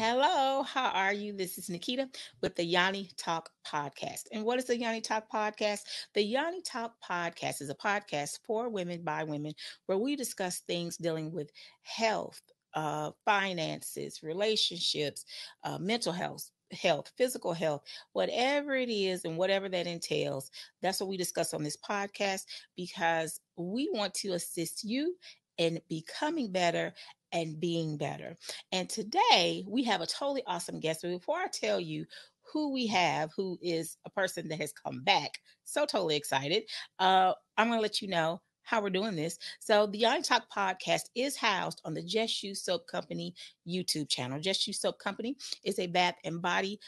Hello, how are you? This is Nikita with the Yoni Talk podcast. And what is the Yoni Talk podcast? The Yoni Talk podcast is a podcast for women by women where we discuss things dealing with health, finances, relationships, mental health, physical health, whatever it is and whatever that entails. That's what we discuss on this podcast because we want to assist you in becoming better and being better. And today we have a totally awesome guest. But before I tell you who we have, who is a person that has come back, so totally excited, I'm going to let you know how we're doing this. So the Young Talk podcast is housed on the Just You Soap Company YouTube channel. Just You Soap Company is a bath and body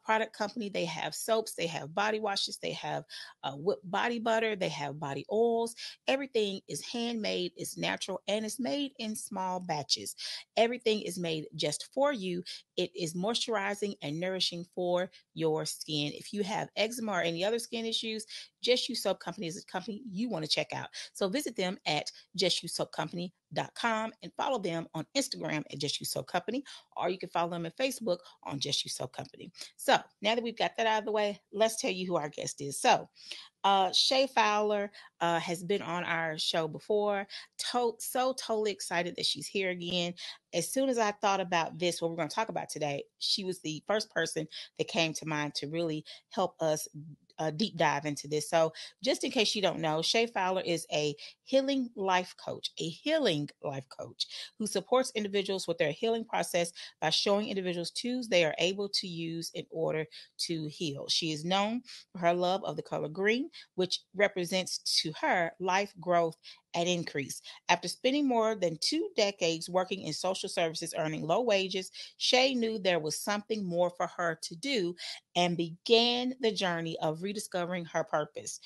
product company. They have soaps, they have body washes, they have whipped body butter, they have body oils. Everything is handmade, it's natural, and it's made in small batches. Everything is made just for you. It is moisturizing and nourishing for your skin. If you have eczema or any other skin issues, Just You Soap Company is a company you want to check out. So visit them at justyousoapcompany.com and follow them on Instagram at Just You Soap Company, or you can follow them on Facebook on Just You Soap Company. So now that we've got that out of the way, let's tell you who our guest is. So Shay Flower has been on our show before. So totally excited that she's here again. As soon as I thought about this, what we're going to talk about today, she was the first person that came to mind to really help us deep dive into this. So, just in case you don't know, Shay Fowler is a healing life coach who supports individuals with their healing process by showing individuals tools they are able to use in order to heal. She is known for her love of the color green, which represents to her life growth and increase. After spending more than 2 decades working in social services, earning low wages, Shay knew there was something more for her to do and began the journey of rediscovering her purpose.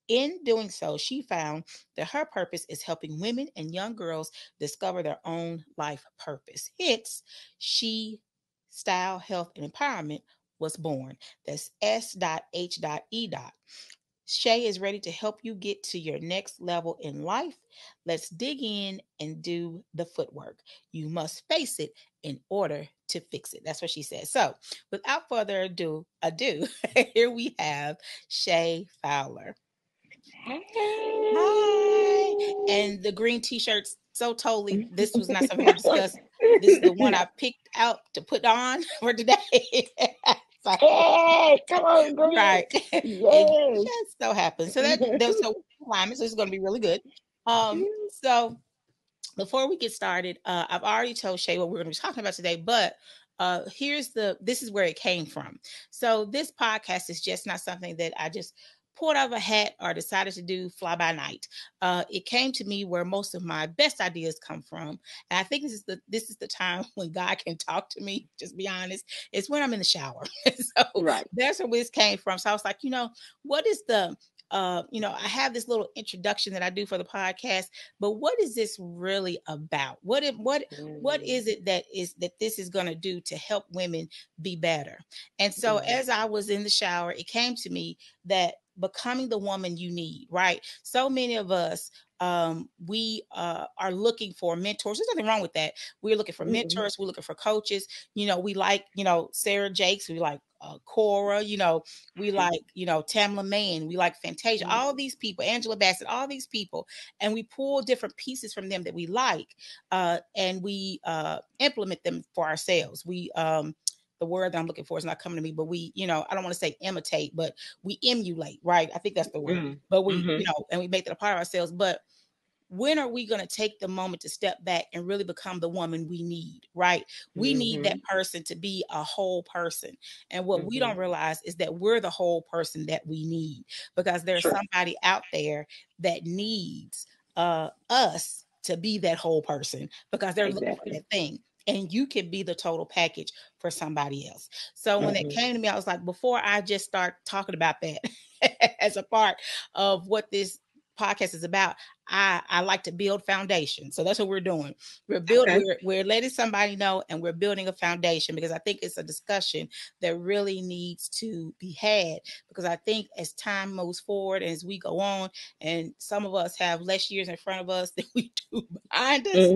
In doing so, she found that her purpose is helping women and young girls discover their own life purpose. Hence, She Style, Health, and Empowerment was born. That's S.H.E. Shay is ready to help you get to your next level in life. Let's dig in and do the footwork. You must face it in order to fix it. That's what she said. So, without further ado, here we have Shay Fowler. Hi. And the green t-shirts, so totally, this was not something we discussed. This is the one I picked out to put on for today. So, Hey, come on, girl. right. It Yes. just so happens. So that there's no alignment, so it's going to be really good. So before we get started, I've already told Shay what we're going to be talking about today, but this is where it came from. So this podcast is just not something that I just pulled out of a hat or decided to do fly by night. It came to me where most of my best ideas come from, and I think this is the time when God can talk to me. Just be honest, it's when I'm in the shower. So Right. that's where this came from. So I was like, what is the I have this little introduction that I do for the podcast, but what is this really about? What Mm, is it that this is going to do to help women be better? And so right. as I was in the shower, it came to me that becoming the woman you need, right? So many of us we are looking for mentors. There's nothing wrong with that. We're looking for Mm-mm. mentors, we're looking for coaches. We like, Sarah Jakes, we like Cora, we like, Tamla Mann, we like Fantasia, Mm, all these people, Angela Bassett, all these people, and we pull different pieces from them that we like, and we implement them for ourselves. The word that I'm looking for is not coming to me, but we, I don't want to say imitate, but we emulate, right? I think that's the word. mm, But we, mm-hmm. and we make that a part of ourselves. But when are we going to take the moment to step back and really become the woman we need, right? We need Mm-hmm. that person to be a whole person. And what we Mm-hmm. don't realize is that we're the whole person that we need, because there's Sure. somebody out there that needs us to be that whole person because they're looking for Exactly. that thing. And you can be the total package for somebody else. So when it Mm-hmm. came to me, I was like, before I just start talking about that as a part of what this podcast is about, I like to build foundation. So that's what we're doing. Okay. We're letting somebody know, and we're building a foundation, because I think it's a discussion that really needs to be had, because I think as time moves forward, as we go on, and some of us have less years in front of us than we do behind us,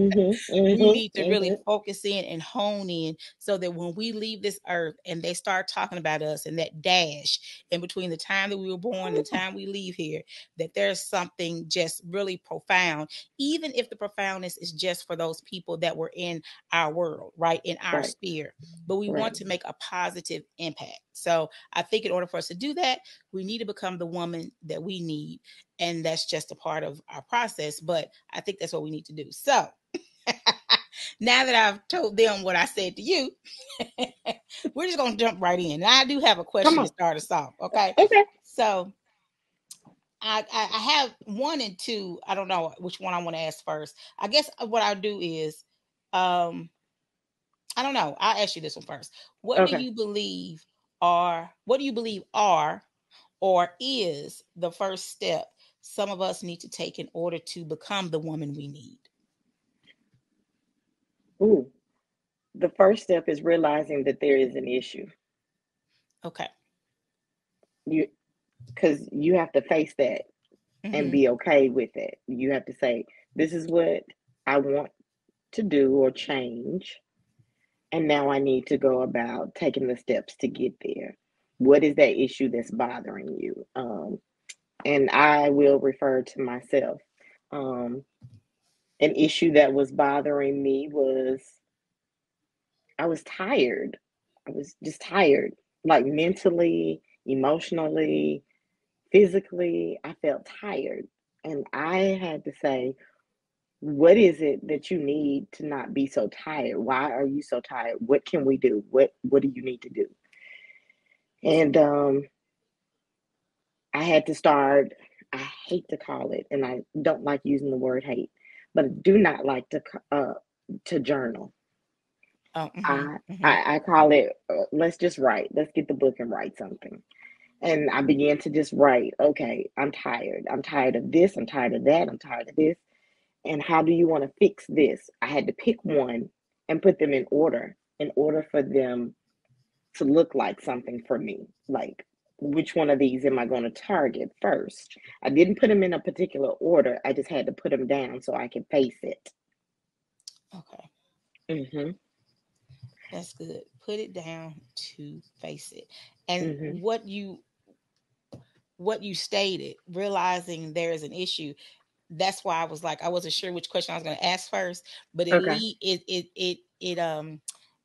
we need to really focus in and hone in, so that when we leave this earth and they start talking about us, and that dash in between the time that we were born and the time we leave here, that there's something just really profound, even if the profoundness is just for those people that were in our world, right, in our Right. sphere. But we want Right. to make a positive impact. So I think in order for us to do that, we need to become the woman that we need. And that's just a part of our process. But I think that's what we need to do. So now that I've told them what I said to you, we're just going to jump right in. And I do have a Come question to on. start us off. Okay. Okay. So I have one and two. I don't know which one I want to ask first. I guess what I'll do is, um, I don't know. I'll ask you this one first. What do Okay. you believe are or is the first step some of us need to take in order to become the woman we need? Ooh. The first step is realizing that there is an issue. Okay. You because you have to face that and Mm-hmm. be okay with it. You have to say, this is what I want to do or change. And now I need to go about taking the steps to get there. What is that issue that's bothering you? And I will refer to myself. Um, an issue that was bothering me was I was tired. I was just tired, like mentally, emotionally, physically. I felt tired. And I had to say, what is it that you need to not be so tired? Why are you so tired? What can we do? What do you need to do? And I had to start, I hate to call it, and I don't like using the word hate, but I do not like to journal. Oh, mm-hmm. I Mm-hmm. I, I call it let's just write. Let's get the book and write something. And I began to just write, okay, I'm tired. I'm tired of this. I'm tired of that. I'm tired of this. And how do you want to fix this? I had to pick one and put them in order for them to look like something for me. Like, which one of these am I going to target first? I didn't put them in a particular order. I just had to put them down so I could face it. Okay. Mm-hmm. That's good. Put it down to face it. And Mm-hmm. what you stated, realizing there is an issue, that's why I was like, I wasn't sure which question I was going to ask first, but Okay.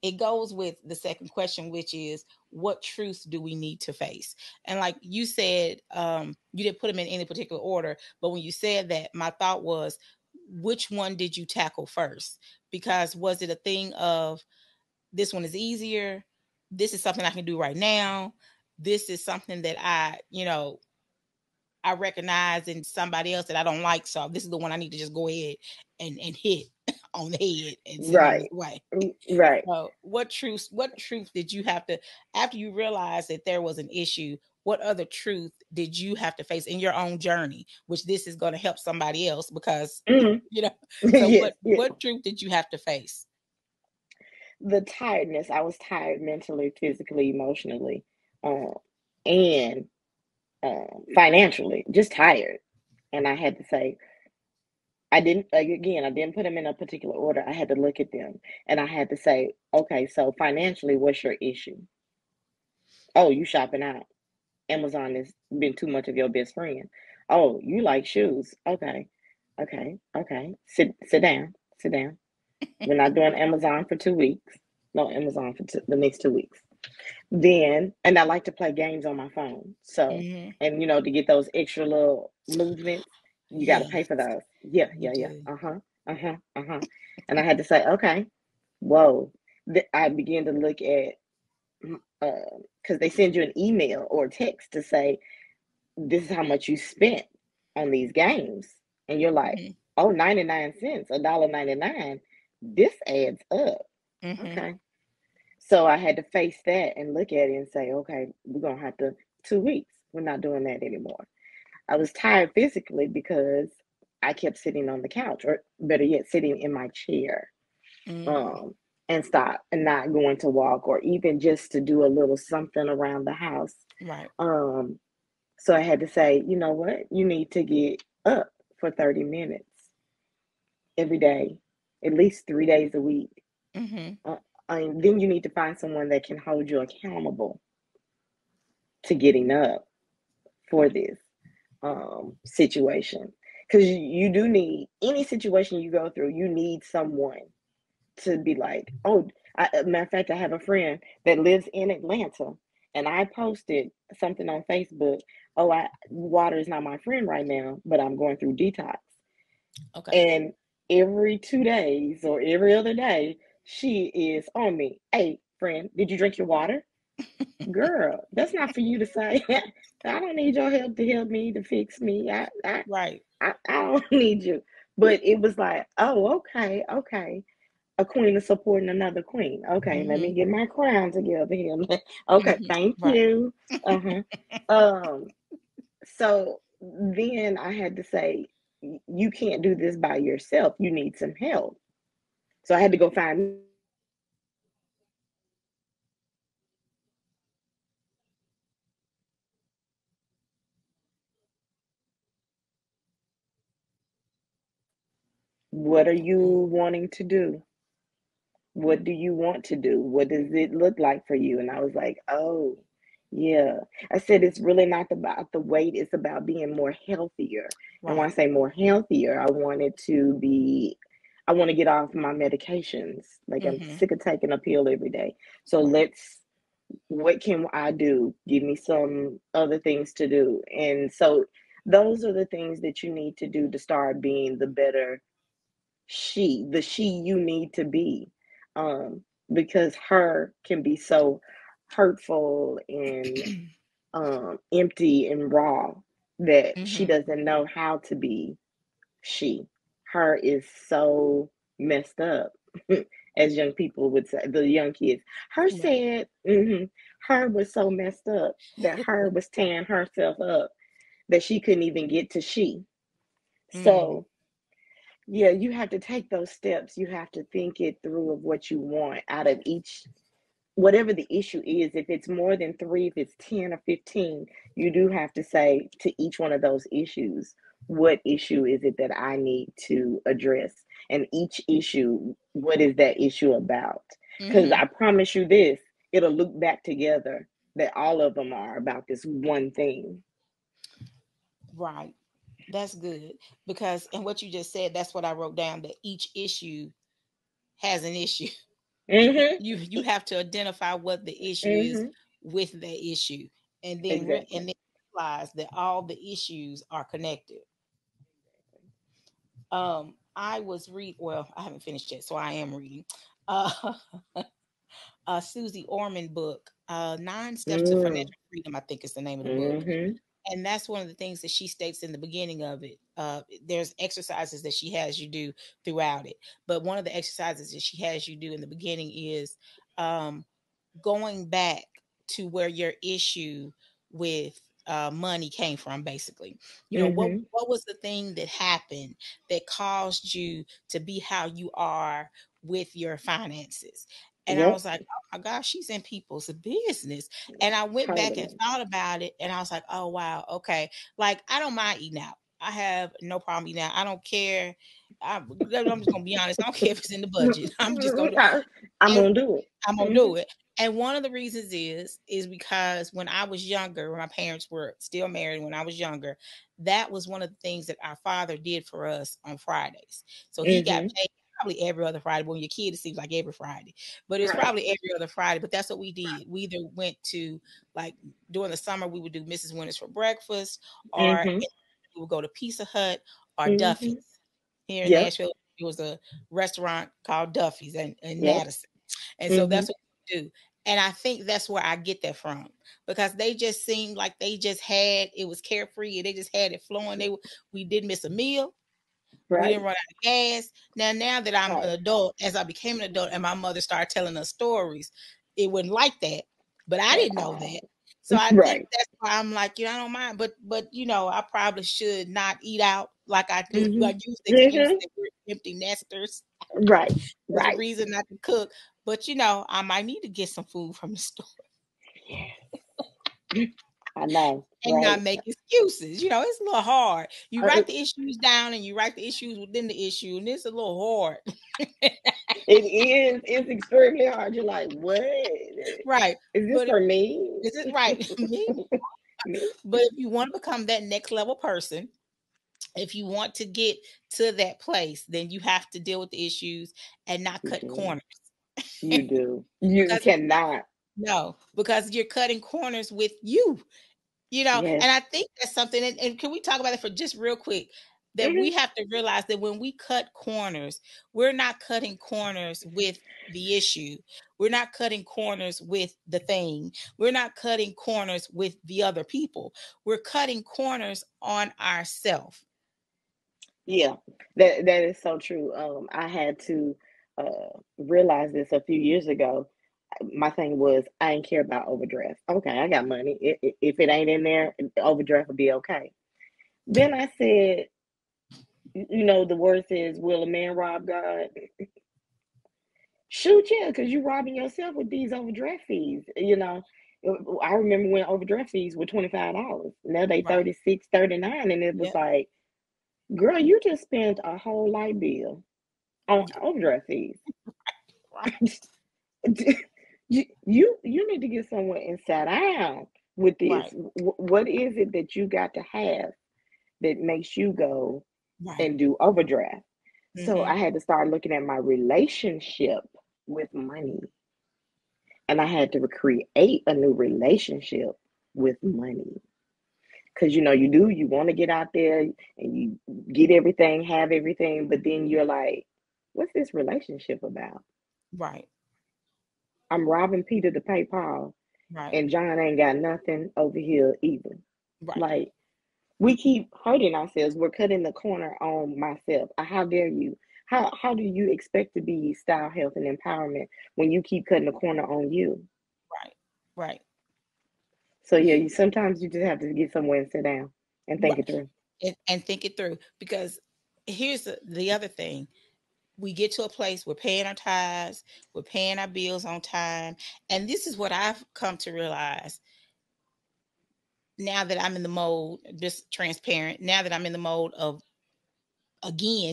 it goes with the second question, which is, what truths do we need to face? And like you said, you didn't put them in any particular order, but when you said that, my thought was, which one did you tackle first? Because was it a thing of, this one is easier, this is something I can do right now, this is something that I recognize in somebody else that I don't like. So this is the one I need to just go ahead and hit on the head and send on his Right. way. Right. So what truth did you have to, after you realized that there was an issue, what other truth did you have to face in your own journey? Which this is going to help somebody else, because Mm-hmm. you know. So Yes. what Yes. what truth did you have to face? The tiredness. I was tired mentally, physically, emotionally, uh, and financially, just tired. And I had to say, I didn't, again, I didn't put them in a particular order. I had to look at them and I had to say, okay, so financially, what's your issue? Oh, you shopping out. Amazon has been too much of your best friend. Oh, you like shoes. Okay. Okay. Okay. Sit down. Sit down. We're not doing Amazon for 2 weeks. No Amazon for the next 2 weeks. Then, and I like to play games on my phone. So, Mm-hmm. and to get those extra little movements, you got to pay for Yes, those. Yeah, you yeah, yeah. do. Uh huh. Uh huh. Uh huh. And I had to say, okay, whoa. I began to look at, because they send you an email or a text to say, this is how much you spent on these games. And you're like, Mm-hmm. oh, 99 cents, $1.99. This adds up. Mm-hmm. Okay. So I had to face that and look at it and say, okay, we're going to have to, 2 weeks. We're not doing that anymore. I was tired physically because I kept sitting on the couch, or better yet, sitting in my chair, Mm, um, and stop and not going to walk or even just to do a little something around the house. right. Um, so I had to say, you know what? You need to get up for 30 minutes every day, at least 3 days a week. Mm-hmm. Uh, and then you need to find someone that can hold you accountable to getting up for this situation. Because you do need, any situation you go through, you need someone to be like, oh, matter of fact, I have a friend that lives in Atlanta, and I posted something on Facebook. Oh, water is not my friend right now, but I'm going through detox. Okay. And every 2 days or every other day, she is on me. Hey, friend, did you drink your water? Girl, that's not for you to say. I don't need your help to help me to fix me. Right. I don't need you. But it was like, oh, okay, okay. A queen is supporting another queen. Okay, let Mm-hmm. me get my crown together here. Okay, Mm-hmm. thank Right. you. Uh-huh. Um, so then I had to say, you can't do this by yourself. You need some help. So I had to go find me some help. And so I had to say, what are you Mm, wanting to do? What do you want to do? What does it look like for you? And I was like, oh, yeah. I said, it's really not about the weight, it's about being more healthier. And when I right. say more healthier, I want to get off my medications. Like, I'm Mm-hmm. sick of taking a pill every day. So Right. what can I do? Give me some other things to do. And so those are the things that you need to do to start being the she you need to be. Um, because her can be so hurtful and empty and raw that she Mm-hmm. doesn't know how to be she. Her is so messed up, as young people would say, the young kids. Her Right. said, her was so messed up that her was tearing herself up that she couldn't even get to she. Mm, So yeah, you have to take those steps. You have to think it through of what you want out of each, whatever the issue is. If it's more than three, if it's 10 or 15, you do have to say to each one of those issues, what issue is it that I need to address? And each issue, what is that issue about? Because mm-hmm. I promise you this, it'll look back together that all of them are about this one thing. Right. That's good because, and what you just said, that's what I wrote down. That each issue has an issue. Mm-hmm. You have to identify what the issue is Mm-hmm. with that issue, and then Exactly. realize that all the issues are connected. Exactly. I was read well, I haven't finished yet, so I am reading. Uh, Susie Orman book, Nine Steps to Financial Mm. Freedom, I think is the name of the book. Mm-hmm. And that's one of the things that she states in the beginning of it. There's exercises that she has you do throughout it, but one of the exercises that she has you do in the beginning is um, going back to where your issue with money came from. Basically, Mm-hmm. what was the thing that happened that caused you to be how you are with your finances. And I Yep. was like, oh my gosh, she's in people's business. And I went back and Totally. thought about it, and I was like, oh wow, okay. Like, I don't mind eating out. I have no problem eating out. I don't care. I'm just gonna be honest. I don't care if it's in the budget. I'm just gonna do. I'm And gonna do it. I'm gonna Mm-hmm. do it. And one of the reasons is because when I was younger, when my parents were still married, when I was younger, that was one of the things that our father did for us on Fridays. So he got Mm-hmm. paid probably every other Friday. But when you're a kid, it seems like every Friday, but it's Right. probably every other Friday. But that's what we did. We either went to, like, during the summer, we would do Mrs. Winters for breakfast, or Mm-hmm. we would go to Pizza Hut or Mm-hmm. Duffy's. Here in Yep. Nashville, it was a restaurant called Duffy's in Yep. Madison. And so Mm-hmm. that's what we do. And I think that's where I get that from, because they just seemed like they just had, it was carefree and they just had it flowing. We didn't miss a meal. We Right. didn't run out of gas. Now that I'm an Right. adult, as I became an adult and my mother started telling us stories, it wasn't like that. But I At didn't know that. all. So I think Right. that's why I'm like, I don't mind, but I probably should not eat out like I do. Mm-hmm. I use the excuse Mm-hmm. that we're empty nesters. Right. There's a Right. reason not to cook, but I might need to get some food from the store Yeah. I know. and Right. not make excuses. It's a little hard. You Uh, write the issues down and you write the issues within the issue, and it's a little hard. it is. It's extremely hard. You're like, what? Right. Is this But for me? is it right? Me? Me? But if you want to become that next level person, if you want to get to that place, then you have to deal with the issues and not You cut do. corners. You do. You Because if you cannot. no, because you're cutting corners with you. Yes. And I think that's something, and can we talk about it for just real quick? That Hmm. we have to realize that when we cut corners, we're not cutting corners with the issue. We're not cutting corners with the thing. We're not cutting corners with the other people. We're cutting corners on ourselves. Yeah. That is so true. I had to realize this a few years ago. My thing was I ain't care about overdraft. Okay, I got money. If it ain't in there, overdraft will be okay. Then I said, the word says, will a man rob God? Shoot, yeah, because you robbing yourself with these overdraft fees. I remember when overdraft fees were $25. Now they Right. 36, 39, and it was Yep. like, girl, you just spent a whole light bill on overdraft fees. Right. You need to get somewhere and sit down with this. Right. What is it that you got to have that makes you go Right. and do overdraft? So Mm-hmm. I had to start looking at my relationship with money, and I had to create a new relationship with money. Because you want to get out there and you get everything, have everything, but then you're like, what's this relationship about? Right. I'm robbing Peter to pay Paul, Right. and John ain't got nothing over here either. Right. Like, we keep hurting ourselves. We're cutting the corner on myself. How dare you? How do you expect to be style, health, and empowerment when you keep cutting the corner on you? Right. Right. So yeah, sometimes you just have to get somewhere and sit down and think Right. it through. And think it through, because here's the other thing. We get to a place, we're paying our tithes, we're paying our bills on time. And this is what I've come to realize now that I'm in the mode, just transparent, now that I'm in the mode of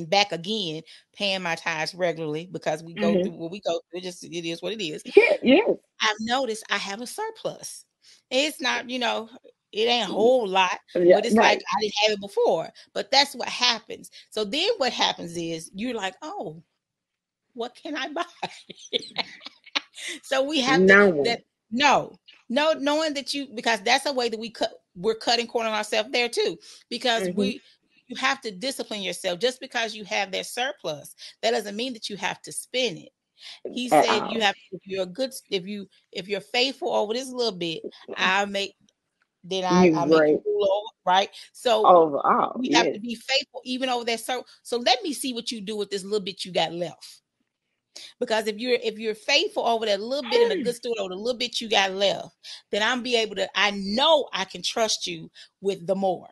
back again, paying my tithes regularly, because we go Hmm. through what we go through. It is what it is. Yeah, yes. I've noticed I have a surplus. It's not, it ain't a whole lot, Yeah, but it's like right. I didn't have it before. But that's what happens. So then what happens is you're like, oh, what can I buy? So we have to No one. that no, no, knowing that because that's a way that we're cutting corner on ourselves there too. Because Hmm. you have to discipline yourself. Just because you have that surplus, that doesn't mean that you have to spend it. He At said you all. have, if you're faithful over this little bit, I'll make then You I make you great rule over, right? So overall. we have Yes. to be faithful even over that. So let me see what you do with this little bit you got left. Because if you're faithful over that little bit and a good steward over the little bit you got left, then I know I can trust you with the more.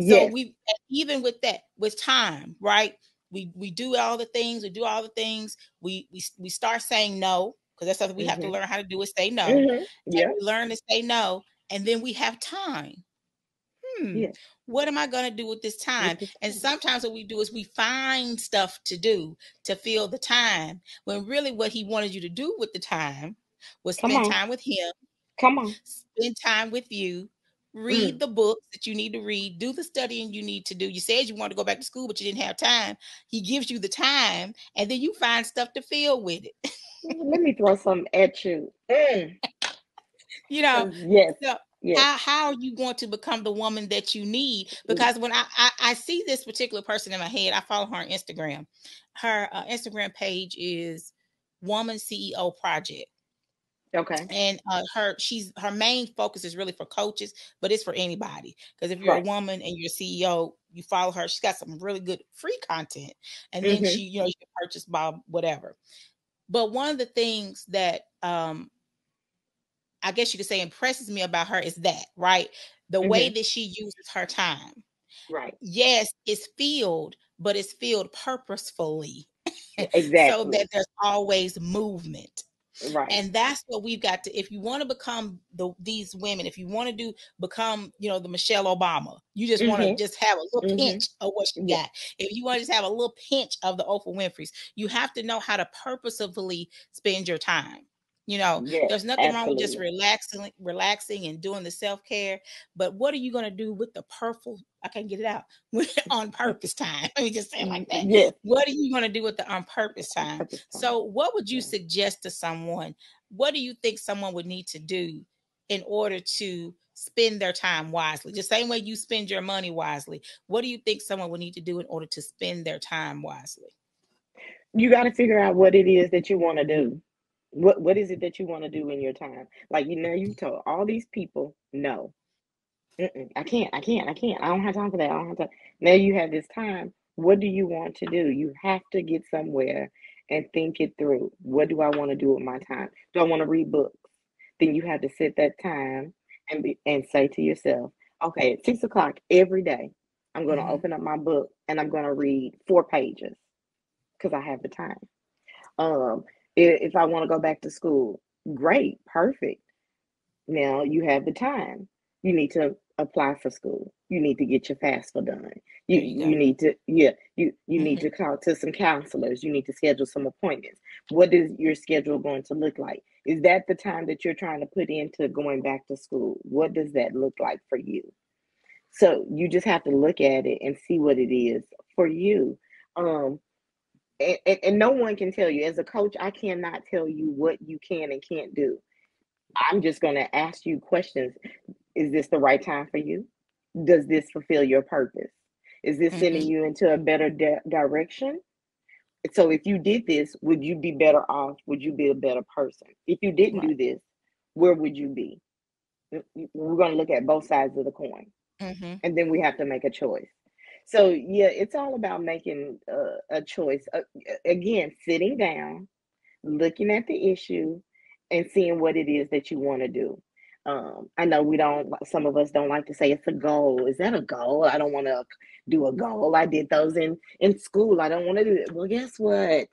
So Yes. even with that, with time, right? We do all the things, we start saying no, because that's something we have to Hmm. learn how to do, is say no. Hmm. And Yeah. we learn to say no, and then we have time. Yes. What am I going to do with this With time? this And time. sometimes what we do is we find stuff to do to fill the time, when really what he wanted you to do with the time was Come spend on. time with him, Come on. spend time with you, read Mm. the books that you need to read, do the studying you need to do. You said you wanted to go back to school, but you didn't have time. He gives you the time, and then you find stuff to fill with it. Let me throw something at you. you know 'Cause yes. so Yes. how are you going to become the woman that you need? Because when I see this particular person in my head, I follow her on Instagram. Her Instagram page is Woman CEO Project. Okay. And her main focus is really for coaches, but it's for anybody, because if you're a Right. woman and you're a CEO, you follow her. She's got some really good free content, and then Hmm. you can purchase by whatever. But one of the things that I guess you could say impresses me about her is that, right? The way Mm-hmm. that she uses her time. Right. Yes, it's filled, but it's filled purposefully so that Exactly. there's always movement. Right. And that's what we've got to, if you want to become these women, if you want to become, the Michelle Obama, you just want to Mm-hmm. just have a little Mm-hmm. pinch of what she Yeah. got. If you want to just have a little pinch of the Oprah Winfrey's, you have to know how to purposefully spend your time. Yes. There's nothing wrong with just Absolutely. relaxing and doing the self-care, but what are you going to do with the purple, I can't get it out, on purpose time? Let me just say it like that. Yes. What are you going to do with the on purpose time? Purpose time. So what would you Yeah. suggest to someone? What do you think someone would need to do in order to spend their time wisely? The same way you spend your money wisely. What do you think someone would need to do in order to spend their time wisely? You got to figure out what it is that you want to do. What is it that you want to do in your time? Like, you told all these people no. Mm-mm, I can't. I don't have time for that. I don't have time. Now you have this time. What do you want to do? You have to get somewhere and think it through. What do I want to do with my time? Do I want to read books? Then you have to set that time and say to yourself, okay, at 6 o'clock every day, I'm going to Mm-hmm. open up my book and I'm going to read 4 pages because I have the time. Um, if I want to go back to school, great, perfect. Now you have the time. You need to apply for school. You need to get your FAFSA done. You There you go. you need to, yeah, you need Mm-hmm. to talk to some counselors. You need to schedule some appointments. What is your schedule going to look like? Is that the time that you're trying to put into going back to school? What does that look like for you? So you just have to look at it and see what it is for you. Um, and no one can tell you. As a coach, I cannot tell you what you can and can't do. I'm just going to ask you questions. Is this the right time for you? Does this fulfill your purpose? Is this Mm-hmm. sending you into a better direction? So if you did this, would you be better off? Would you be a better person? If you didn't Right. do this, where would you be? We're going to look at both sides of the coin, Mm-hmm. and then we have to make a choice. So yeah, it's all about making a choice. Again, sitting down, looking at the issue, and seeing what it is that you want to do. I know we don't, some of us don't like to say it's a goal. Is that a goal? I don't want to do a goal. I did those in school. I don't want to do it. Well, guess what?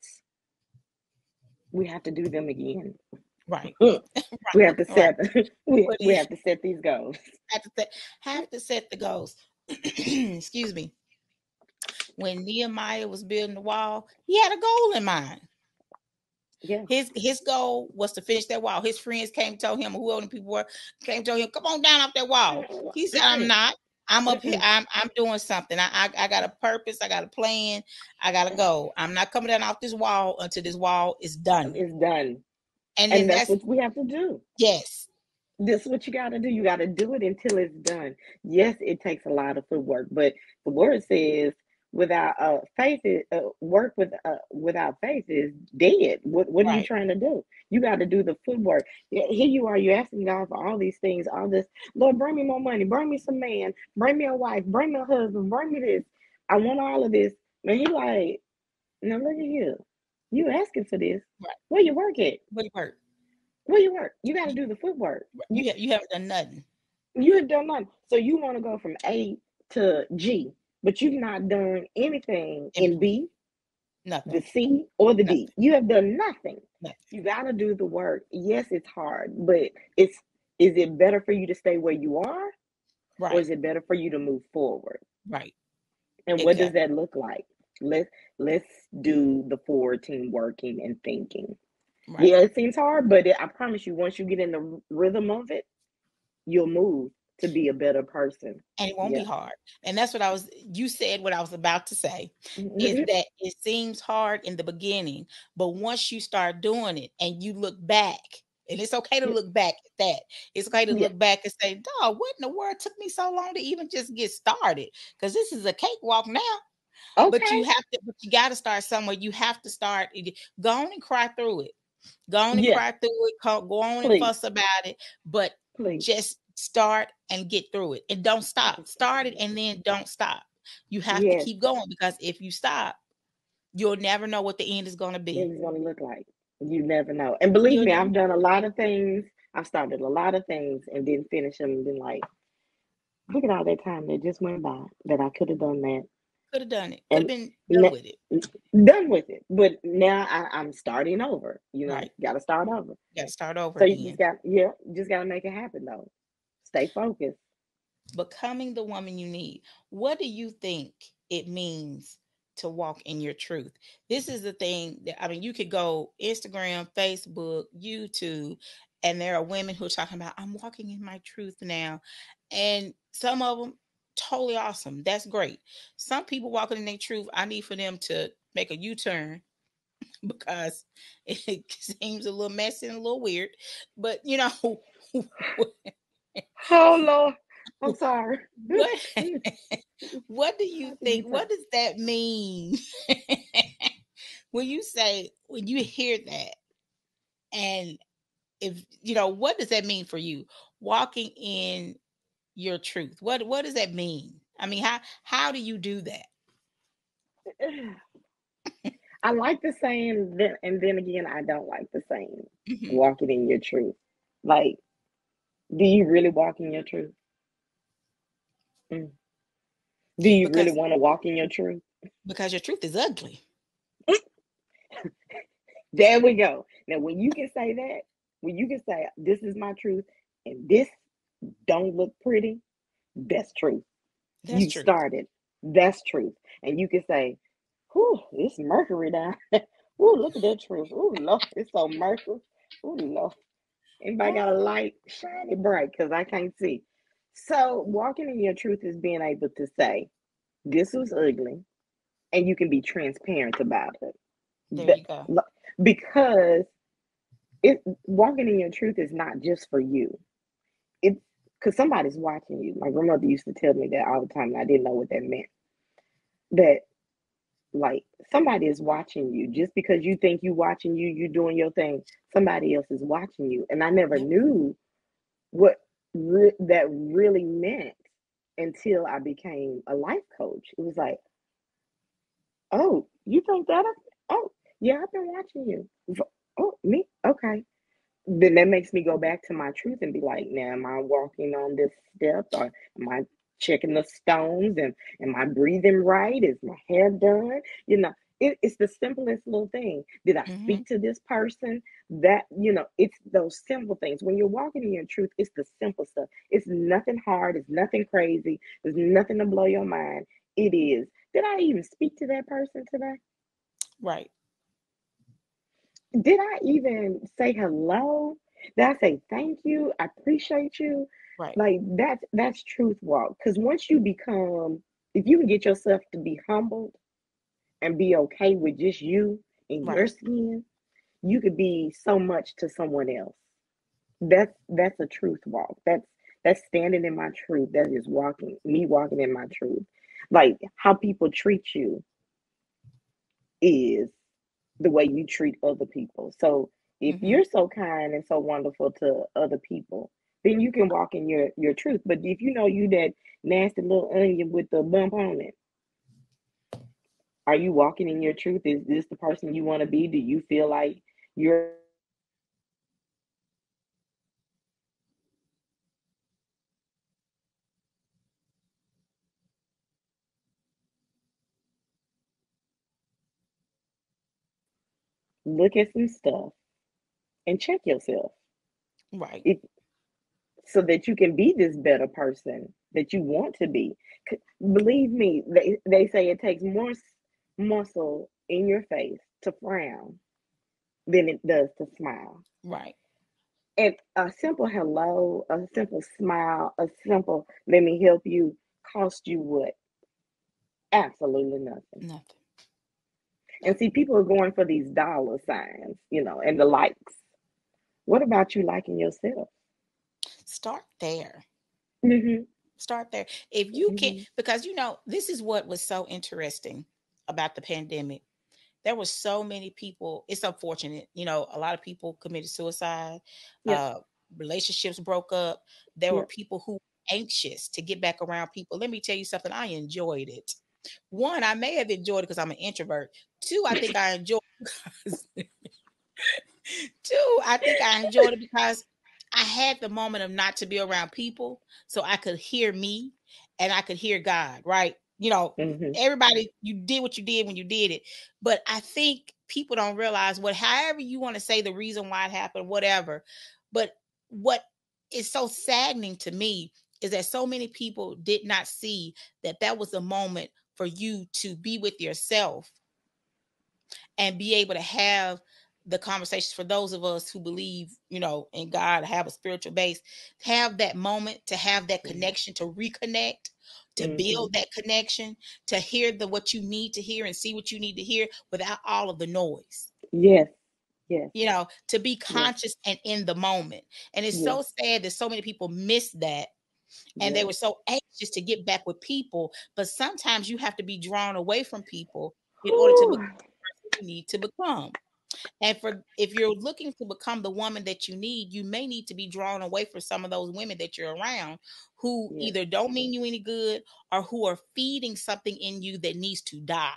We have to do them again. Right. We have to Right. set we, What do we you have to set these goals. have to set the goals? Excuse me. When Nehemiah was building the wall, he had a goal in mind. Yeah. His goal was to finish that wall. His friends came to him, whoever the people were, came to him, come on down off that wall. He said, I'm Mm-mm, not. I'm up here. mm-mm. I'm doing something. I got a purpose. I got a plan. I got to go. I'm not coming down off this wall until this wall is done. It's done. And then And that's that's, what we have to do. yes, This is what you got to do. You got to do it until it's done. Yes, it takes a lot of footwork, but the word says without faith is work without faith is dead. What are you right. trying to do? You got to do the footwork. Yeah, here you are. You asking God for all these things, all this. Lord, bring me more money. Bring me some man. Bring me a wife. Bring me a husband. Bring me this. I want all of this. And he like, now look at you. You asking for this. Right. Where you work at? What work? Where you work? You got to You, do the footwork. you haven't done nothing. You have done nothing. So you want to go from A to G, but you've not done anything In in between. B, the Nothing. C, or the D. Nothing. You have done nothing. Nothing. You got to do the work. Yes, it's hard, but it's is it better for you to stay where you are, or Right. is it better for you to move forward? Right. And what does Exactly. that look like? Let's let's do the forward team working and thinking. Right. Yeah, it seems hard, but I promise you, once you get in the rhythm of it, you'll move to be a better person. And it won't be Yeah. hard. And that's what you said what I was about to say is that it seems hard in the beginning, but once you start doing it and you look back, and it's okay to Yeah. look back at that. It's okay to Yeah. look back and say, dog, what in the world took me so long to even just get started? Because this is a cakewalk now. But Okay. you got to start somewhere. You have to start, go on and cry through it. Go on and Yeah. cry through it. Go on and Please. fuss about it. But Please. just start and get through it. And don't stop. Start it and then don't stop. You have to Yes. keep going because if you stop, you'll never know what the end is going to What be. it's gonna look like. You never know. And believe You'll me, never I've know. done a lot of things I've started a lot of things and didn't finish them and been like, look at all that time that just went by that I could have done that. Could have done it. Could have And been done ne- with it. done with it. But now I'm starting over. Right. Got to start over. Got to start over So you just again. got, yeah, just got to make it happen though. Stay focused. Becoming the woman you need. What do you think it means to walk in your truth? This is the thing that, I mean, you could go Instagram, Facebook, YouTube, and there are women who are talking about, I'm walking in my truth now. And some of them, totally awesome. That's great. Some people walking in their truth, I need for them to make a U turn because it seems a little messy and a little weird. But, Oh Lord, I'm sorry. what what do you Not the think? U-turn. What does that mean? When you hear that, and if what does that mean for you? Walking in your truth. What does that mean? I mean, how do you do that? I like the saying, then, and then again, I don't like the saying. Hmm. Walking in your truth. Like, do you really walk in your truth? Mm. Do you really Because want to walk in your truth? your truth is ugly. There we go. Now, when you can say that, when you can say this is my truth, and this don't look pretty, that's truth. That's You've truth. started. That's truth. And you can say, whew, it's Mercury down. Ooh, look at that truth. Ooh, Lord, it's so Mercury. Ooh, Lord. Anybody got a Oh, light? Shine it bright because I can't see. So, walking in your truth is being able to say, this was ugly, and you can be transparent about it. there you go. Because walking in your truth is not just for you. It's because somebody's watching you. My grandmother used to tell me that all the time, and I didn't know what that meant. That like somebody is watching you. Just because you think you watching you, you doing your thing. Somebody else is watching you, and I never Yep. knew what that really meant until I became a life coach. It was like, oh, you think that? Oh, yeah, I've been watching you. Oh, me? Okay. Then that makes me go back to my truth and be like, now am I walking on this step or am I checking the stones and am I breathing right? Is my hair done? It's the simplest little thing. Did I Hmm. speak to this person? It's those simple things. When you're walking in your truth, it's the simple stuff. It's nothing hard. It's nothing crazy. There's nothing to blow your mind. It is. Did I even speak to that person today? Right. Did I even say hello? Did I say thank you? I appreciate you. Right. Like that's truth walk. Because once you become, if you can get yourself to be humbled and be okay with just you in your Right. skin, you could be so much to someone else. That's a truth walk. That's standing in my truth. That is walking in my truth. Like how people treat you is the way you treat other people. So if Hmm. you're so kind and so wonderful to other people, then you can walk in your truth. But if you know you that nasty little onion with the bump on it, are you walking in your truth? Is this the person you want to be? Do you feel like you're enough? Do you feel like you deserve love? Do you feel like you deserve appreciation? Are you walking in your truth? Look at some stuff and check yourself. Right. If so that you can be this better person that you want to be. Believe me, they say it takes more muscle in your face to frown than it does to smile. Right. And a simple hello, a simple smile, a simple let me help you cost you what? Absolutely nothing. Nothing. And see, Nothing. people are going for these dollar signs, and the likes. What about you liking yourself? Start there. Hmm. Start there. If you can, Hmm. because this is what was so interesting about the pandemic. There were so many people. It's unfortunate, a lot of people committed suicide. Yep. Uh, Relationships broke up. There were Yep. people who were anxious to get back around people. Let me tell you something. I enjoyed it. One, I may have enjoyed it because I'm an introvert. Two, I think I enjoyed it because two, I think I enjoyed it because I had the moment of not to be around people so I could hear me and I could hear God, right? Mm-hmm. Everybody, you did what you did when you did it. But I think people don't realize however you want to say the reason why it happened, whatever. But what is so saddening to me is that so many people did not see that was a moment for you to be with yourself and be able to have the conversations. For those of us who believe, in God, have a spiritual base, have that moment to have that connection, to reconnect, to Mm-hmm. build that connection, to hear what you need to hear and see what you need to hear without all of the noise. Yes. Yes. To be Yes. conscious and in the moment. And it's Yes. so sad that so many people miss that, and they Yes. were so anxious to get back with people. But sometimes you have to be drawn away from people in order to become Whew. the person you need to become. And if you're looking to become the woman that you need, you may need to be drawn away from some of those women that you're around who Yes. either don't mean you any good or who are feeding something in you that needs to die.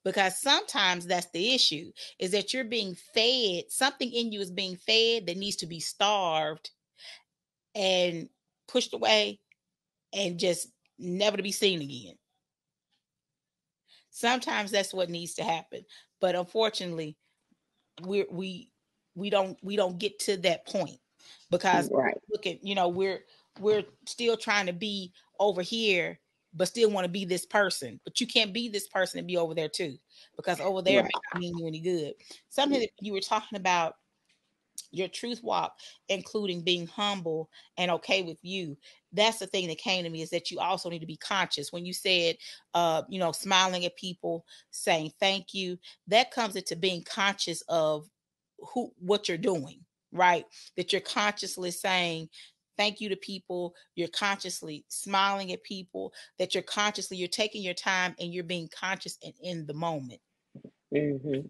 Because sometimes that's the issue, is that you're being fed, something in you is being fed that needs to be starved and pushed away and just never to be seen again. Sometimes that's what needs to happen. But unfortunately, we don't get to that point because Right. look at, we're still trying to be over here but still want to be this person. But you can't be this person and be over there too, because over there may Right. not mean you any good. Something that you were talking about, your truth walk, including being humble and okay with you. That's the thing that came to me, is that you also need to be conscious. When you said, smiling at people, saying thank you, that comes into being conscious of what you're doing, right? That you're consciously saying thank you to people, you're consciously smiling at people, that you're taking your time and you're being conscious and in the moment. Mm-hmm.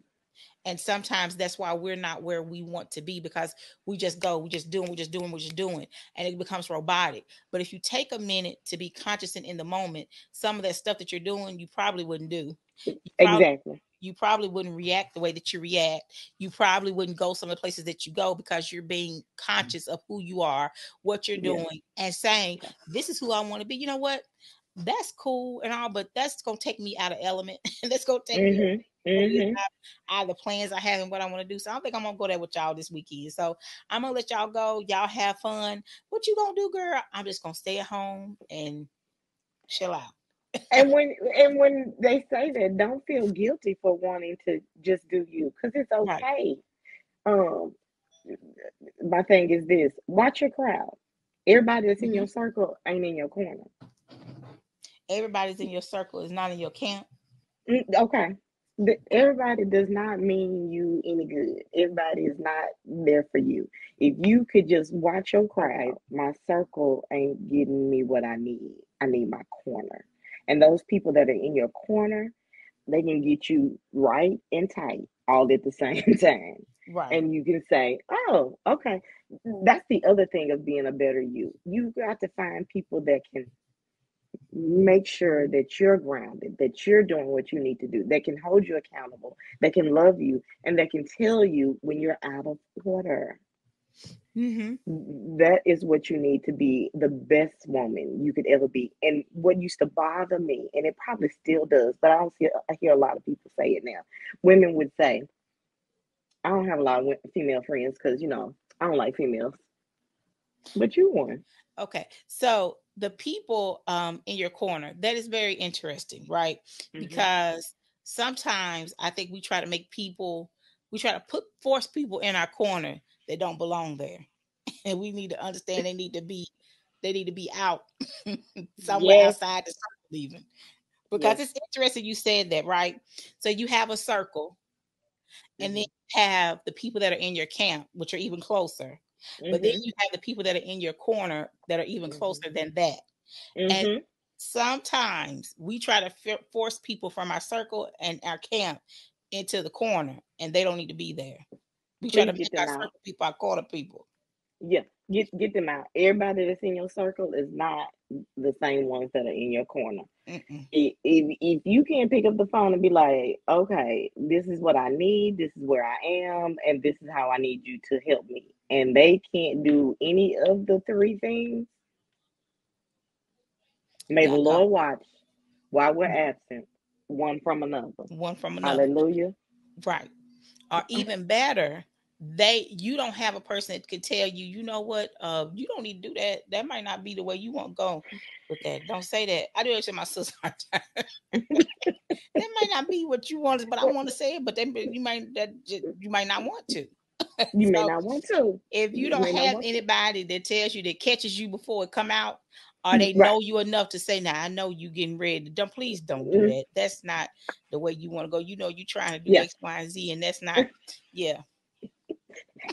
And sometimes that's why we're not where we want to be, because we just go, we're just doing, and it becomes robotic. But if you take a minute to be conscious and in the moment, some of that stuff that you're doing, you probably wouldn't do. You probably Exactly. you probably wouldn't react the way that you react. You probably wouldn't go some of the places that you go, because you're being conscious of who you are, what you're Yeah. doing, and saying, Yeah. this is who I want to be. You know what? That's cool and all, but that's gonna take me out of element. And that's gonna take me Mm-hmm. away from what it is Mm-hmm. out of the plans I have and what I want to do. So I don't think I'm gonna go there with y'all this weekend. So I'm gonna let y'all go. Y'all have fun. What you gonna do, girl? I'm just gonna stay at home and chill out. And when they say that, don't feel guilty for wanting to just do you, because it's Right. okay. Um, my thing is this: watch your crowd. Everybody that's in Mhm. your circle ain't in your corner. Everybody's in your circle is not in your camp. Okay. Everybody does not mean you any good. Everybody is not there for you. If you could just watch your Okay. crowd, my circle ain't getting me what I need. I need my corner. And those people that are in your corner, they can get you right and tight all at the same time. Right. And you can say, oh, okay. That's the other thing of being a better you. You've got to find people that can make sure that you're grounded, that you're doing what you need to do, that can hold you accountable, that can love you, and that can tell you when you're out of order. Mm-hmm. That is what you need to be the best woman you could ever be. And what used to bother me, and it probably still does, but I hear a lot of people say it now. Women would say, I don't have a lot of female friends because, I don't like females. But you one. Okay. So the people in your corner, that is very interesting, right? Hmm. Because sometimes I think we try to force people in our corner that don't belong there. And we need to understand they need to be out somewhere Yes. outside the circle even. Because Yes. it's interesting you said that, right? So you have a circle, and then Hmm. you have the people that are in your camp, which are even closer. But then Hmm. you have the people that are in your corner that are even Hmm. closer than that. And Hmm. sometimes we try to force people from our circle and our camp into the corner, and they don't need to be there. We try to Please make get our them out. circle people our corner people. Yeah, get them out. Everybody that's in your circle is not the same ones that are in your corner. Mm-mm. If you can't pick up the phone and be like, okay, this is what I need, this is where I am, and this is how I need you to help me. and they can't do any of the three things, may the Yeah, I know. Lord watch while we're absent, one from another. One from another. Hallelujah. Right. Or even better, you don't have a person that could tell you, you know what, you don't need to do that. That might not be the way you want to go with that. Don't say that. I do it to my sister all the time. That might not be what you want, but I want to say it. But then you might not want to. You may So not want to. if you You don't may not have want to. anybody that tells you, that catches you before it come out, or they Right. know you enough to say, "Now I know you getting ready. Don't, please don't do Mm, that. That's not the way you want to go. You know you trying to do yeah. X, Y, and Z, and that's not." Yeah,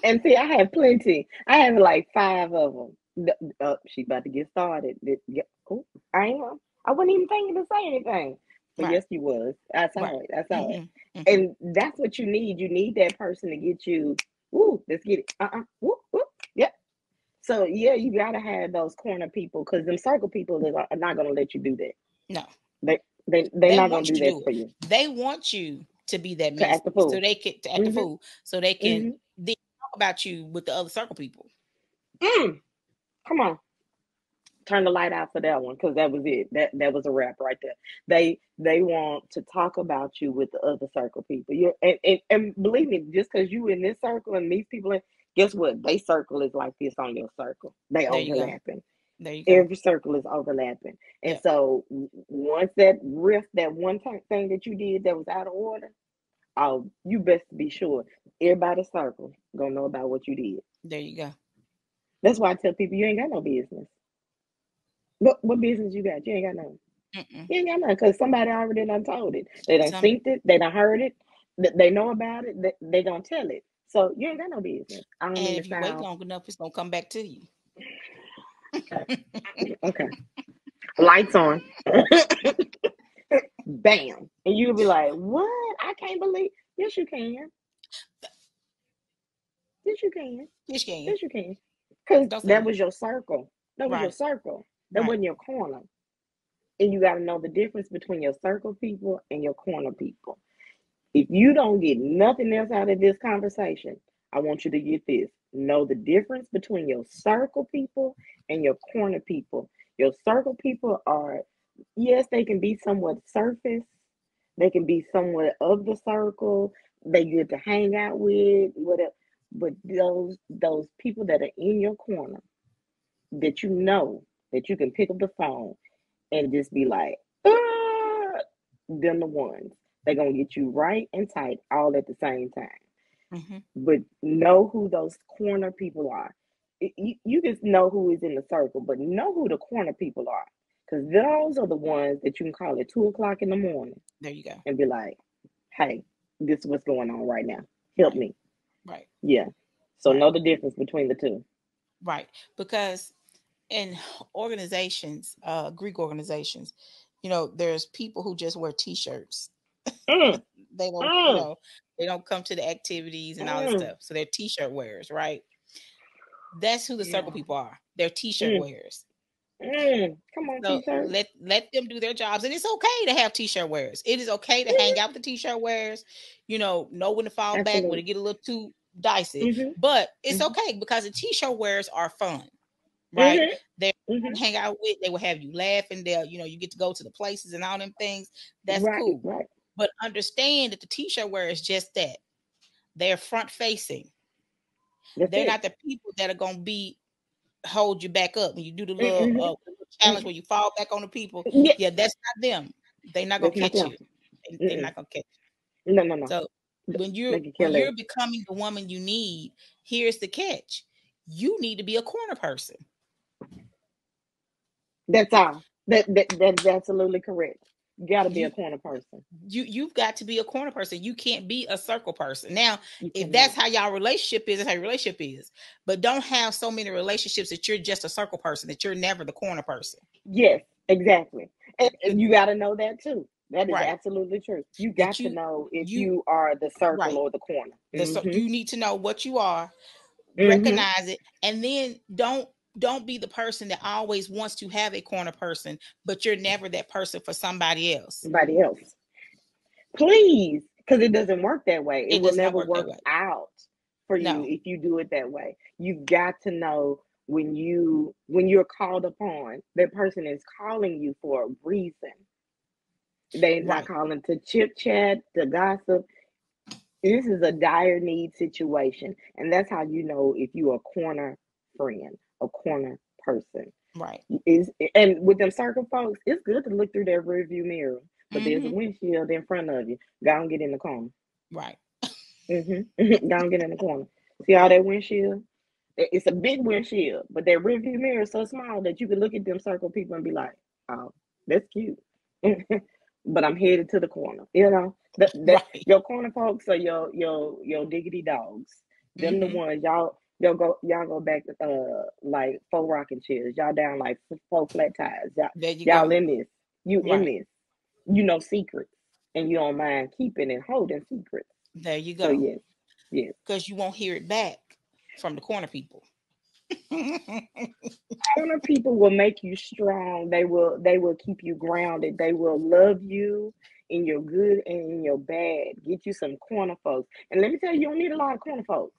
And see, I have plenty. I have like five of them. She's about to get started. Yeah. Oh, I am. I wasn't even thinking to say anything. But right, yes, you was. I right. saw it. I saw it. Hmm. And that's what you need. You need that person to get you. Ooh, let's get it. Woo, woo. Yep. So yeah, you gotta have those corner people because them circle people are not gonna let you do that. No, They they're they not gonna want you do to that do it. for you. They want you to be that To act the messy, so fool. they can to act the Mm-hmm. fool, so they can Mm-hmm. then talk about you with the other circle people. Mm, come on. Turn the light out for that one because that was it. That was a wrap right there. They want to talk about you with the other circle people. You and believe me, just because you in this circle and these people in, guess what? They circle is like this on your circle. They There you go. overlapping. There you go. Every circle is overlapping, and Yep. so once that rift, that one time thing that you did that was out of order, oh, you best be sure everybody's circle gonna know about what you did. There you go. That's why I tell people you ain't got no business. What business you got? You ain't got none. Mm-mm. You ain't got none because somebody already done told it. They done Some synced it. They done heard it. They know about it. They gonna tell it. So you ain't got no business. I don't And mean to if you wait sound long enough, it's gonna come back to you. okay. Lights on. Bam. And you'll be like, what? I can't believe. Yes, you can. Yes, you can. Yes, you can. Yes, you can. Because Don't say that that. was your circle. That was your Right. circle. That Right. wasn't your corner. And you got to know the difference between your circle people and your corner people. If you don't get nothing else out of this conversation, I want you to get this. Know the difference between your circle people and your corner people. Your circle people are, yes, they can be somewhat surface. They can be somewhat of the circle. They good to hang out with, whatever. But those people that are in your corner that you know that you can pick up the phone and just be like, ah, them the ones. They're gonna get you right and tight all at the same time. Hmm. But know who those corner people are. You just know who is in the circle, but know who the corner people are. Because those are the ones that you can call at 2 o'clock in the morning There you go. and be like, hey, this is what's going on right now. Help Right. me. Right. Yeah. So Right. know the difference between the two. Right. Because in organizations, Greek organizations, there's people who just wear t-shirts. Mm, They don't, mm, they don't come to the activities and all this mm, stuff. So they're t-shirt wearers, right? That's who the circle yeah. people are. They're t-shirt Mm, wearers. Come on, So t-shirt. let them do their jobs, and it's okay to have t-shirt wearers. It is okay to hang out with the t-shirt wearers. Know when to fall back when Absolutely. it get a little too dicey, Mm-hmm. but it's Mm-hmm. okay because the t-shirt wearers are fun, right? Mm-hmm. They're fun Mm-hmm. to hang out with. They will have you laughing. They'll you get to go to the places and all them things. That's Right, cool, right. but understand that the t-shirt wearer is just that. They're front facing. That's They're it. not the people that are gonna be hold you back up when you do Mm-hmm. the little challenge Mm-hmm. where you fall back on the people. Yeah, Yeah, that's not them. They're not gonna that's not catch them. you. They're Mm-mm. not gonna catch you. No, no, no. So They can when care less. you're becoming the woman you need, here's the catch: you need to be a corner person. That's all. That's absolutely correct. You got to be a You corner person. you've got to be a corner person. You can't be a circle person. Now, You if cannot. that's how y'all relationship is, that's how your relationship is. But don't have so many relationships that you're just a circle person, that you're never the corner person. Yes, exactly. And you got to know that too. That is Right. absolutely true. You That got to know if you you are the circle right. or the corner. Mm-hmm. You need to know what you are, Mm-hmm. recognize it, and then don't be the person that always wants to have a corner person, but you're never that person for somebody else. Somebody else. Please, because it doesn't work that way. It It will does not never work that work way. out. for you No. if you do it that way. You've got to know when you're called upon, that person is calling you for a reason. They're not Right. calling to chit chat, to gossip. This is a dire need situation. And that's how you know if you're a corner friend, a corner person. Right. Is and with them circle folks, it's good to look through their rearview mirror, but there's a Mm-hmm. windshield in front of you. Go and get in the corner. Right. Go and get in the corner. See all that windshield? It's a big windshield, but that rearview mirror is so small that you can look at them circle people and be like, "Oh, that's cute." But I'm headed to the corner. That Right. your corner folks are your diggity dogs. Them the Mm-hmm. ones y'all go back like four rocking chairs. Y'all down like four flat tires. Y'all There you y'all go. in this. You in Right. this. You know secrets, and you don't mind keeping and holding secrets. There you So go. yes, yes. Because you won't hear it back from the corner people. Corner people will make you strong. They will keep you grounded. They will love you in your good and in your bad. Get you some corner folks. And let me tell you, you don't need a lot of corner folks.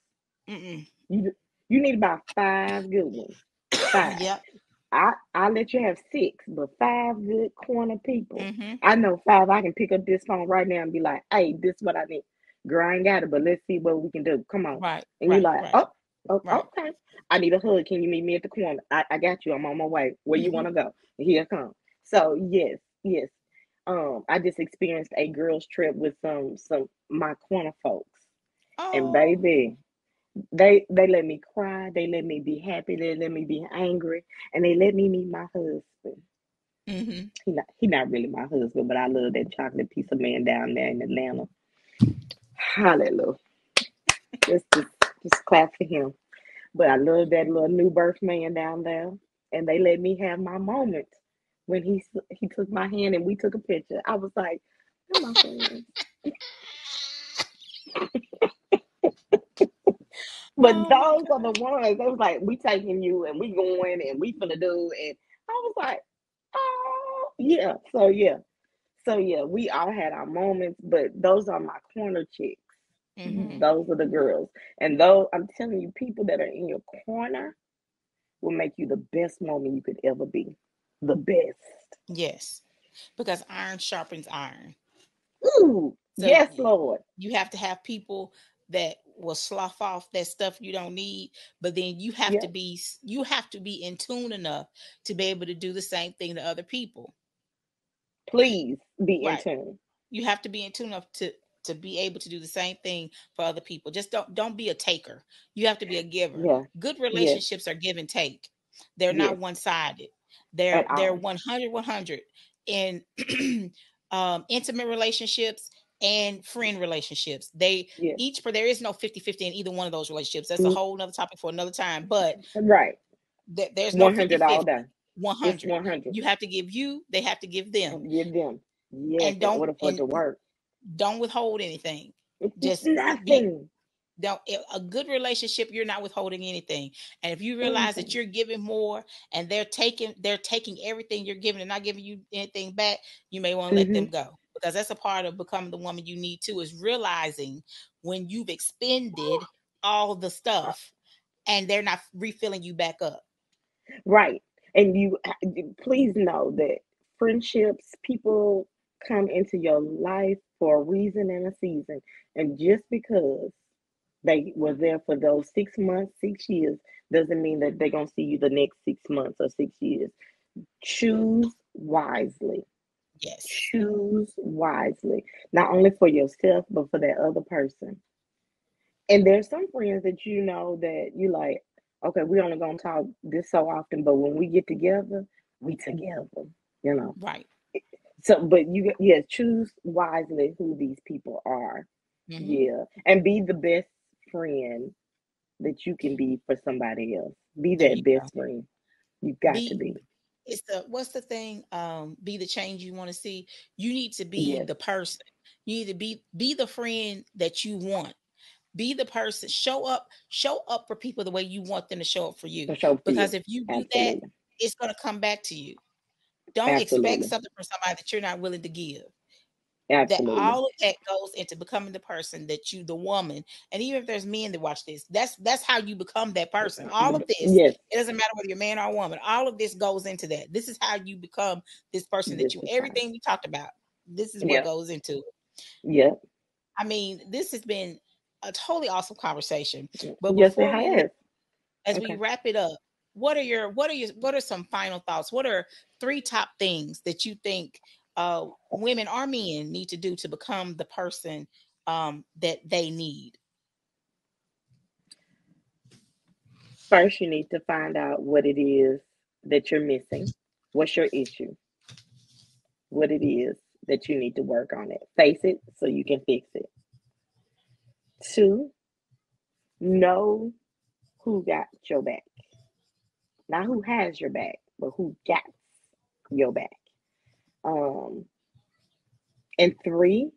Mm-mm. You you need about five good ones. Five. Yep. I let you have six, but five good corner people. Mm-hmm. I know five. I can pick up this phone right now and be like, "Hey, this is what I need. Girl, I ain't got it, but let's see what we can do. Come on." Right. And you Right. like, Right. "Oh, oh, Right. okay. I need a hug. Can you meet me at the corner? I got you. I'm on my way. Where you Mm-hmm. want to go? Here I come." So yes, yes. I just experienced a girls trip with some my corner folks, and Oh. baby, they let me cry. They let me be happy. They let me be angry, and they let me meet my husband. Mm-hmm. He not really my husband, but I love that chocolate piece of man down there in Atlanta. Hallelujah. Just clap for him. But I love that little new birth man down there, and they let me have my moment when he took my hand and we took a picture. I was like, "They're my friends." But Oh my those are God. the ones. They was like, "We taking you and we going and we finna do," and I was like, "Oh yeah." So yeah, we all had our moments, but those are my corner chicks. Mm-hmm. Those are the girls. And though I'm telling you, people that are in your corner will make you the best woman you could ever be. The best. Yes. Because iron sharpens iron. Ooh, So yes, Lord. you have to have people that will slough off that stuff you don't need, but then you have to Yep. be in tune enough to be able to do the same thing to other people. Please be in Right. tune. You have to be in tune enough to be able to do the same thing for other people. Just don't be a taker. You have to be a giver. Yeah. Good Yes. relationships are give and take. They're not Yes. one-sided. They're At they're all. 100 in intimate relationships and friend relationships. They Yes. each for there is no 50-50 in either one of those relationships. That's a Mm, whole nother topic for another time. But right. there's no 100 all 50-50. day. It's 100. 100. You have to give you, they have to give them. And give them. Yes, And in don't order for it and to work. don't withhold anything. It's Just be nothing. don't a good relationship, you're not withholding anything. And if you realize that Anything. you're giving more and they're taking everything you're giving and not giving you anything back, you may want to let Mm-hmm. them go. Because that's a part of becoming the woman you need to, is realizing when you've expended all the stuff and they're not refilling you back up. Right. And you please know that friendships, people come into your life for a reason and a season. And just because they were there for those 6 months, 6 years, doesn't mean that they're going to see you the next 6 months or 6 years. Choose wisely. Yes. Choose wisely. Not only for yourself, but for that other person. And there's some friends that you know that you like, okay, we only gonna talk this so often, but when we get together, we together, you know. Right. So, but yeah, choose wisely who these people are. Hmm. Yeah, and be the best friend that you can be for somebody else. Be There you that go. best friend. You got to Be be. it's the what's the thing? Be the change you want to see. You need to be Yes, the person. You need to be the friend that you want. Be the person. Show up for people the way you want them to show up for you. for sure for Because you. if you do that, Absolutely, it's going to come back to you. Don't expect absolutely. something from somebody that you're not willing to give. That Absolutely. all of that goes into becoming the person that you, the woman, and even if there's men that watch this, that's how you become that person. All of this, Yes. it doesn't matter whether you're a man or a woman. All of this goes into that. This is how you become this person that This you. is how. Everything we talked about, this is what Yep. goes into it. Yep. I mean, this has been a totally awesome conversation. But Yes, it before we leave, has. as we Okay. wrap it up, what are some final thoughts? What are three top things that you think women or men need to do to become the person that they need? First, you need to find out what it is that you're missing. What's your issue? What it is that you need to work on it. Face it so you can fix it. Two, know who got your back. Not who has your back, but who got your back. Um, and three,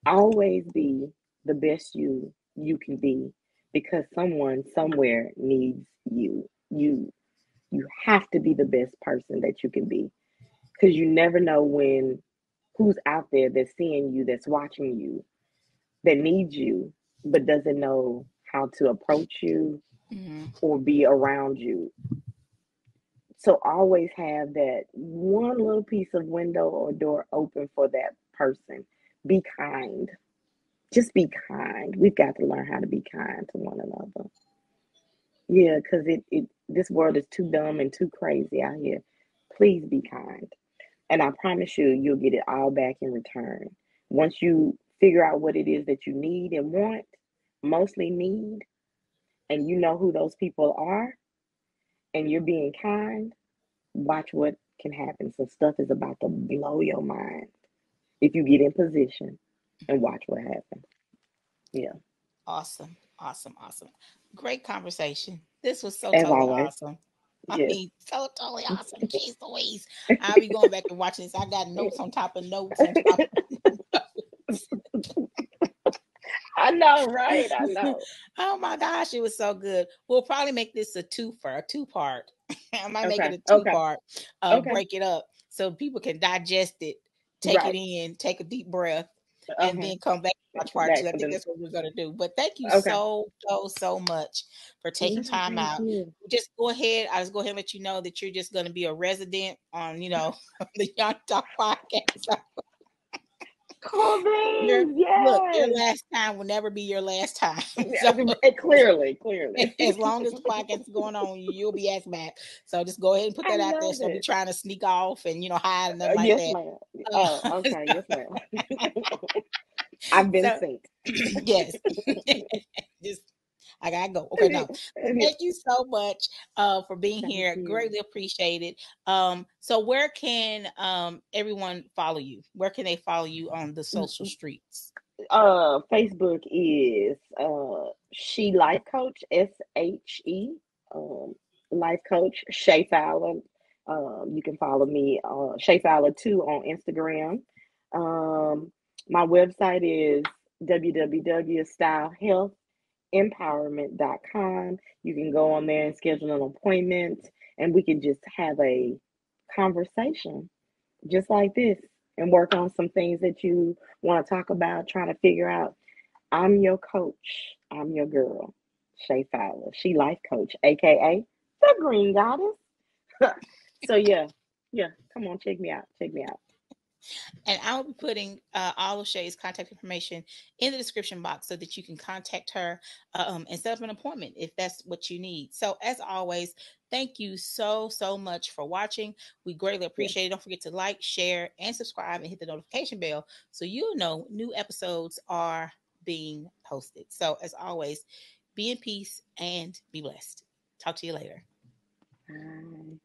always be the best you can be because someone somewhere needs you. You have to be the best person that you can be because you never know when who's out there that's seeing you, that's watching you, that needs you, but doesn't know how to approach you Mm-hmm. or be around you. So always have that one little piece of window or door open for that person. Be kind. Just be kind. We've got to learn how to be kind to one another. Yeah, because it this world is too dumb and too crazy out here. Please be kind. And I promise you, you'll get it all back in return. Once you figure out what it is that you need and want, mostly need, and you know who those people are, and you're being kind, watch what can happen. Some stuff is about to blow your mind if you get in position and watch what happens. Yeah, Awesome, awesome, awesome. Great conversation. This was so as totally always. awesome. I Yes. mean, so totally awesome. Jeez Louise. I'll be going back and watching this. I got notes on top of notes on top of notes. I know, right? I know. Oh my gosh, it was so good. We'll probably make this a twofer, a two part. I might make it Okay. a two Okay. part, Okay. break it up so people can digest it, take it Right. in, take a deep breath, and Okay. then come back and watch Come part two. back I for think the. that's what we're gonna do. But thank you Okay. so much for taking No, time thank out. you. Just go ahead. I'll just go ahead and let you know that you're just gonna be a resident on, the Young Talk podcast. Cool Your beans. your Yes. last time will never be your last time. So Clearly, clearly. as long as the podcast is going on, you'll be asked back. So just go ahead and put I that out there. love So don't be it. trying to sneak off and hide and nothing like Yes, that. ma'am. Uh, Oh, okay. Yes, ma'am. I've been so synced. yes, just I gotta go. Okay, no. But thank you so much for being Thank here. you. Greatly appreciate it. So where can everyone follow you? Where can they follow you on the social streets? Facebook is She Life Coach, S.H.E. Um, Life Coach, Shay Flower. You can follow me, Shay Flower 2 on Instagram. Um, my website is www.stylehealthempowerment.com. You can go on there and schedule an appointment, and we can just have a conversation just like this and work on some things that you want to talk about, trying to figure out. I'm your coach. I'm your girl, Shay Fowler. She life coach, aka the Green Goddess. So yeah. Come on, check me out. Check me out. And I'll be putting all of Shay's contact information in the description box so that you can contact her and set up an appointment if that's what you need. So, as always, thank you so much for watching. We greatly Yes. appreciate it. Don't forget to like, share, and subscribe and hit the notification bell so you'll know new episodes are being posted. So, as always, be in peace and be blessed. Talk to you later. Bye.